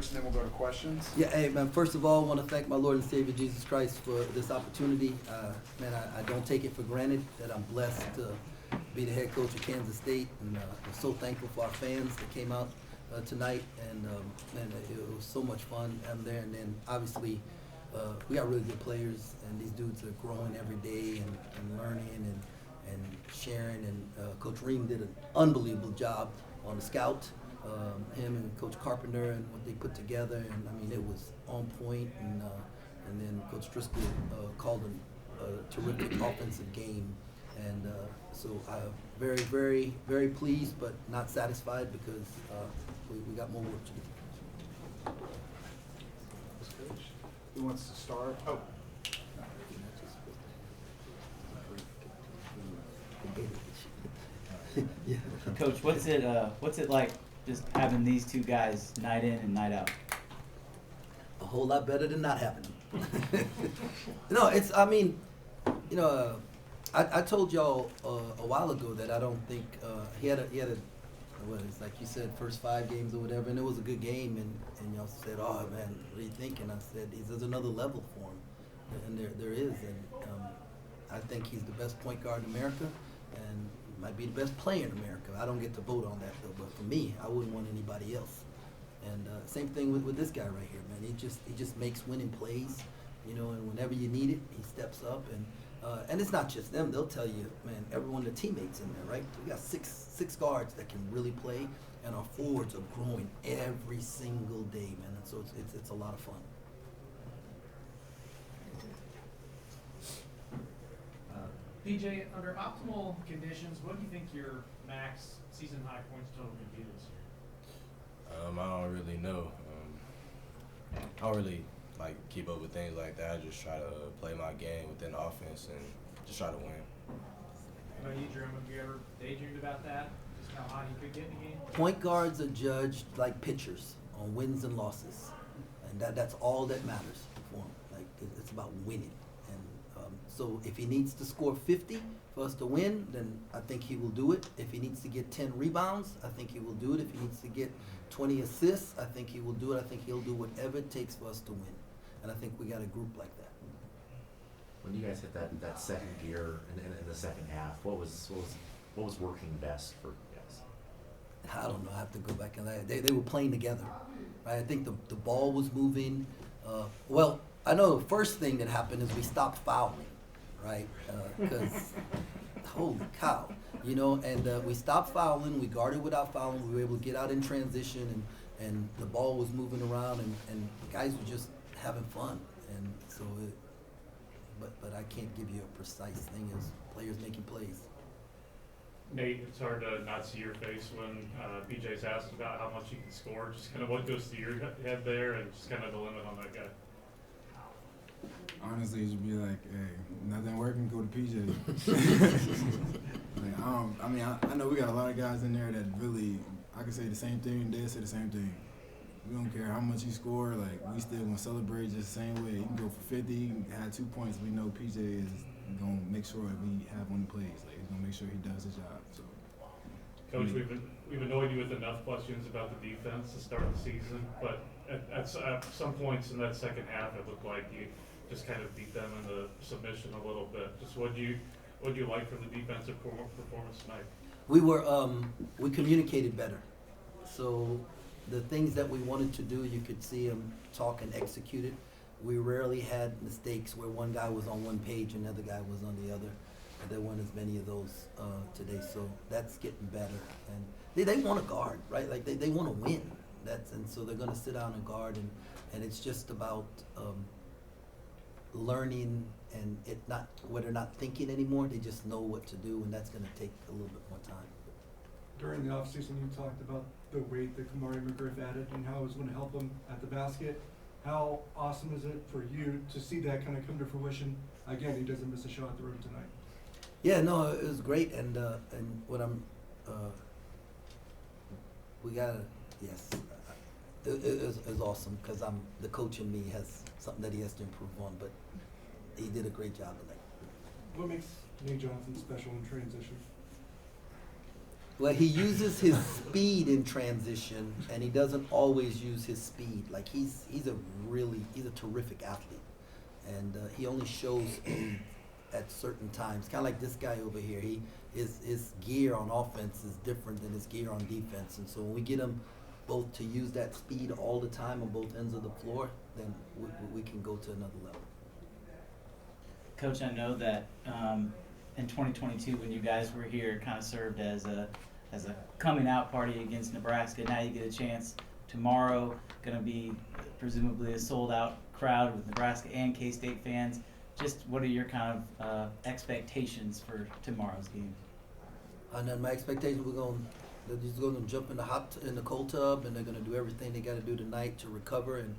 Coach, and then we'll go to questions. Yeah, hey, man, first of all, I want to thank my Lord and Savior Jesus Christ for this opportunity. Man, I don't take it for granted that I'm blessed to be the head coach of Kansas State, and I'm so thankful for our fans that came out tonight, and man, it was so much fun having there. And then obviously, we got really good players, and these dudes are growing every day and learning and sharing. And Coach Ream did an unbelievable job on the scout. Him and Coach Carpenter and what they put together, and I mean it was on point. And then Coach Driscoll called a terrific offensive game, and so I'm very, very, very pleased, but not satisfied because we got more work to do. Who wants to start? Oh. Yeah. Coach, what's it like just having these two guys night in and night out? A whole lot better than not having them. No, I mean, you know, I told y'all a while ago that I don't think he had a what is like you said, first 5 games or whatever, and it was a good game, and y'all said, oh man, what are you thinking? I said, there's another level for him, and there is, and I think he's the best point guard in America, and might be the best player in America. I don't get to vote on that though, but for me, I wouldn't want anybody else. And same thing with this guy right here, man. He just makes winning plays, you know. And whenever you need it, he steps up. And it's not just them. They'll tell you, man. Everyone, the teammates in there, right? We got six guards that can really play, and our forwards are growing every single day, man. And so it's a lot of fun. PJ, under optimal conditions, what do you think your max season high points total would be this year? I don't really know. I don't really like keep up with things like that. I just try to play my game within the offense and just try to win. How about you, Jerome? Have you ever daydreamed about that? Just how high you could get in a game? Point guards are judged like pitchers on wins and losses, and that's all that matters for him. Like it's about winning. So if he needs to score 50 for us to win, then I think he will do it. If he needs to get 10 rebounds, I think he will do it. If he needs to get 20 assists, I think he will do it. I think he'll do whatever it takes for us to win. And I think we got a group like that. When you guys hit that second gear in the second half, what was working best for you guys? I don't know. I have to go back and they were playing together. Right? I think the ball was moving. Well, I know the first thing that happened is we stopped fouling. Right, because holy cow, you know, and we stopped fouling, we guarded without fouling, we were able to get out in transition, and the ball was moving around, and guys were just having fun, and so but I can't give you a precise thing as players making plays. Nate, it's hard to not see your face when PJ's asked about how much he can score. Just kind of what goes through your head there, and just kind of the limit on that guy. Honestly, just be like, hey, nothing working, go to PJ. Like, I know we got a lot of guys in there that really, I can say the same thing, they'll say the same thing. We don't care how much you score, like, we still gonna celebrate just the same way. You can go for 50, you can have 2 points, we know PJ is gonna make sure that we have one plays. Like, he's gonna make sure he does his job, so. Coach, we've annoyed you with enough questions about the defense to start the season, but at some points in that second half, it looked like you just kind of beat them into submission a little bit. Just what do you like from the defensive performance tonight? We communicated better. So the things that we wanted to do, you could see them talk and execute it. We rarely had mistakes where one guy was on one page and another guy was on the other. And there weren't as many of those today. So that's getting better. And they want to guard, right? Like they want to win. And so they're going to sit down and guard, and it's just about learning, and it not where they're not thinking anymore. They just know what to do, and that's going to take a little bit more time. During the offseason, you talked about the weight that Kamari McGriff added and how it was going to help him at the basket. How awesome is it for you to see that kind of come to fruition? Again, he doesn't miss a shot at the rim tonight. Yeah, no, it was great, and what we gotta, yes, it was awesome, because the coach in me has something that he has to improve on, but he did a great job tonight. What makes Nate Johnson special in transition? Well, he uses his speed in transition, and he doesn't always use his speed. Like he's a terrific athlete, and he only shows speed at certain times. Kind of like this guy over here. His gear on offense is different than his gear on defense, and so when we get him both to use that speed all the time on both ends of the floor, then we can go to another level. Coach, I know that in 2022, when you guys were here, it kind of served as a coming out party against Nebraska. Now you get a chance tomorrow. Going to be presumably a sold out crowd with Nebraska and K-State fans. Just what are your kind of expectations for tomorrow's game? And then my expectation, they're just going to jump in the cold tub, and they're going to do everything they got to do tonight to recover. And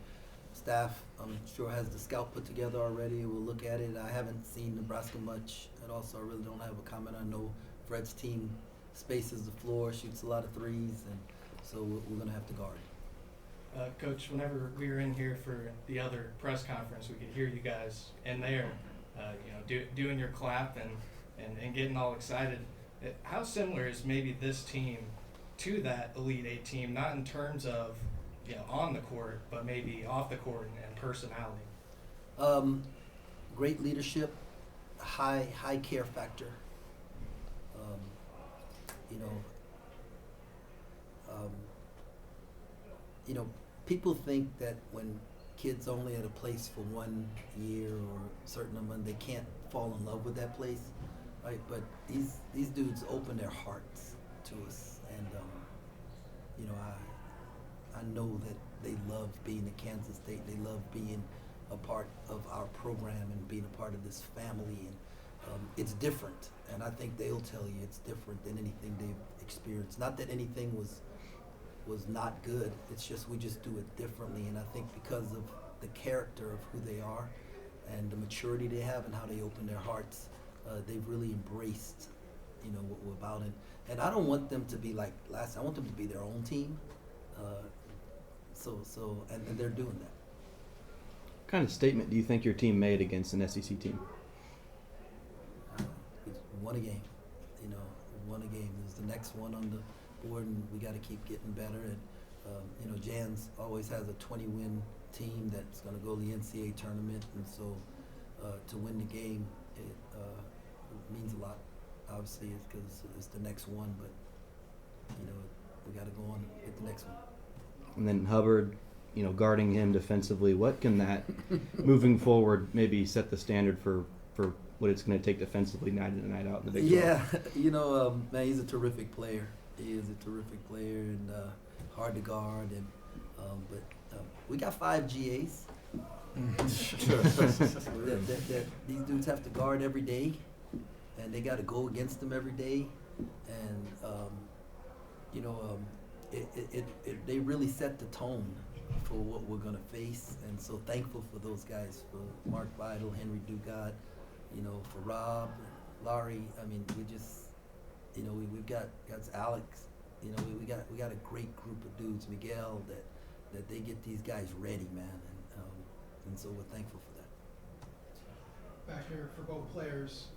staff, I'm sure, has the scout put together already. We'll look at it. I haven't seen Nebraska much at all, so I really don't have a comment. I know Fred's team spaces the floor, shoots a lot of threes, and so we're going to have to guard. Coach, whenever we were in here for the other press conference, we could hear you guys in there, doing your clap and getting all excited. How similar is maybe this team to that Elite Eight team, not in terms of on the court, but maybe off the court and personality? Great leadership, high care factor. People think that when kids only at a place for 1 year or a certain amount, they can't fall in love with that place, right? But these dudes open their hearts to us, and I know that they love being at Kansas State. They love being a part of our program and being a part of this family. And it's different, and I think they'll tell you it's different than anything they've experienced. Not that anything was not good. It's just we just do it differently, and I think because of the character of who they are and the maturity they have and how they open their hearts, they've really embraced what we're about. And I don't want them to be like I want them to be their own team. And they're doing that. What kind of statement do you think your team made against an SEC team? We won a game. We won a game. There's the next one on the board, and we got to keep getting better. And Jans always has a 20-win team that's going to go to the NCAA tournament, and so to win the game, it means a lot. Obviously, it's because it's the next one, but we got to go on and get the next one. And then Hubbard, guarding him defensively, what can that, moving forward, maybe set the standard for what it's going to take defensively night in and night out in the Big 12? Yeah, man, he's a terrific player. He is a terrific player and hard to guard. And but we got 5 GAs. that these dudes have to guard every day, and they got to go against them every day. And they really set the tone for what we're going to face, and so thankful for those guys, for Mark Vidal, Henry Dugat, for Rob, Laurie. I mean, we just, we've got Alex. We got a great group of dudes, Miguel, that they get these guys ready, man, and so we're thankful for that. Back here for both players,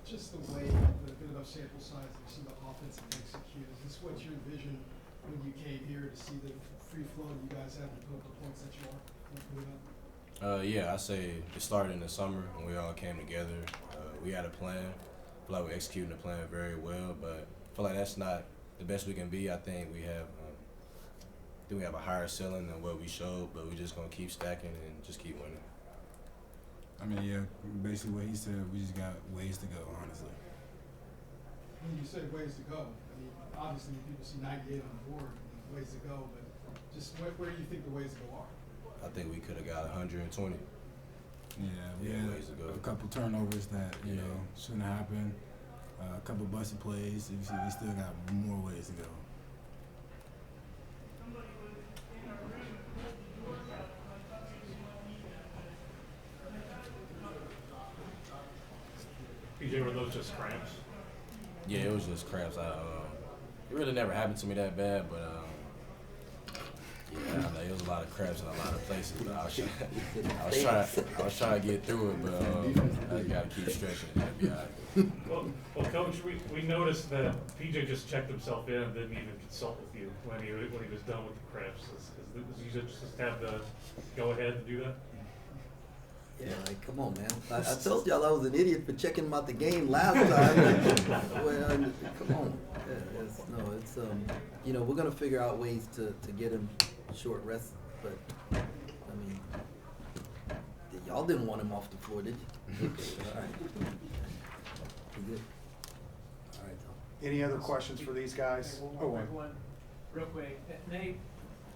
just the way, the bit of a sample size, you see the offense execute. Is this what you envisioned when you came here, to see the free flow you guys have to put up the points that you are putting up? Yeah, I say it started in the summer when we all came together. We had a plan. I feel like we're executing the plan very well, but I feel like that's not the best we can be. I think we have a higher ceiling than what we showed, but we're just gonna keep stacking and just keep winning. I mean, yeah, basically what he said, we just got ways to go, honestly. When you say ways to go, I mean, obviously people see 98 on the board, ways to go, but just where do you think the ways to go are? I think we could have got 120. Yeah, we had ways to go. a couple turnovers that, shouldn't happen. A couple busted plays. We still got more ways to go. PJ, were those just cramps? Yeah, it was just cramps. It really never happened to me that bad, but it was a lot of crabs in a lot of places, but I was trying to get through it, but you gotta keep stretching. It'll be all right. Well, Coach, we noticed that PJ just checked himself in and didn't even consult with you when he was done with the crabs. Did you just have the go ahead to do that? Yeah, like, come on, man. I told y'all I was an idiot for checking him out the game last time. Well, come on. Yeah, it's you know, we're gonna figure out ways to get him short rest, but I mean, y'all didn't want him off the floor, did you? All right. We good. All right, Tom. Any other questions for these guys? Okay, one more quick one, real quick. Nate,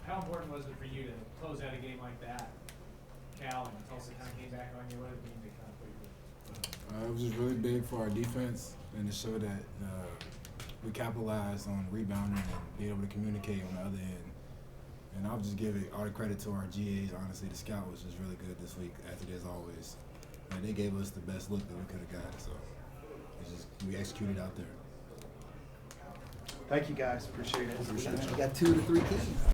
how important was it for you to close out a game like that? Cal and Tulsa kind of came back on you. What did it mean to kind of put you? It was just really big for our defense and to show that we capitalized on rebounding and being able to communicate on the other end. And I'll just give all the credit to our GAs. Honestly, the scout was just really good this week, as it is always. And they gave us the best look that we could have got. So it's just we executed out there. Thank you, guys. Appreciate it. You got 2 to 3 keys.